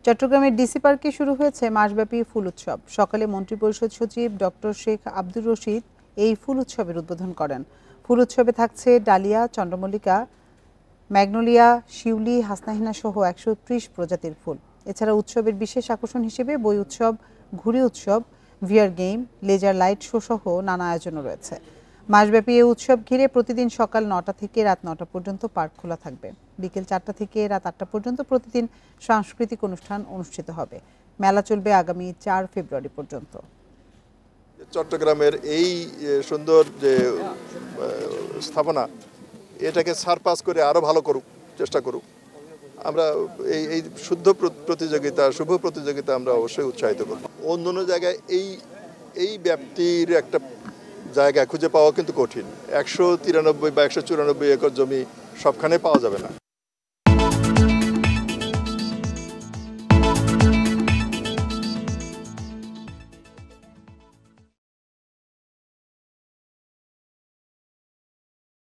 চট্টগ্রামের ডিসি পার্কে শুরু হয়েছে মাসব্যাপী ফুল উৎসব। সকালে মন্ত্রিপরিষদ সচিব ডক্টর শেখ আব্দুর রশিদ এই ফুল উৎসবের উদ্বোধন করেন। ফুল উৎসবে থাকছে ডালিয়া, চন্দ্রমল্লিকা, ম্যাগনোলিয়া, শিউলি, হাসনাহিনা সহ 130 প্রজাতির ফুল। এছাড়া উৎসবের বিশেষ আকর্ষণ হিসেবে বই উৎসব, ঘুড়ি উৎসব, VR game, laser light show সহ নানা আয়োজনও রয়েছে। মাসব্যাপী এই উৎসব ঘিরে প্রতিদিন সকাল 9টা থেকে রাত 9টা পর্যন্ত পার্ক খোলা থাকবে। বিকেল 4টা থেকে রাত 8টা পর্যন্ত প্রতিদিন সাংস্কৃতিক অনুষ্ঠান অনুষ্ঠিত হবে। মেলা চলবে আগামী 4 ফেব্রুয়ারি পর্যন্ত। চট্টগ্রামের এই সুন্দর যে স্থাপনা, এটাকে সারপাস করে আরো ভালো করুক, চেষ্টা করুক। আমরা এই শুদ্ধ প্রতিযোগিতা, শুভ প্রতিযোগিতা আমরা অবশ্যই উৎসাহিত করব। অন্য জায়গায় এই ব্যাপ্তির একটা জায়গা খুঁজে পাওয়া কিন্তু কঠিন। 193 বা 194 একর জমি সবখানে পাওয়া যাবে না।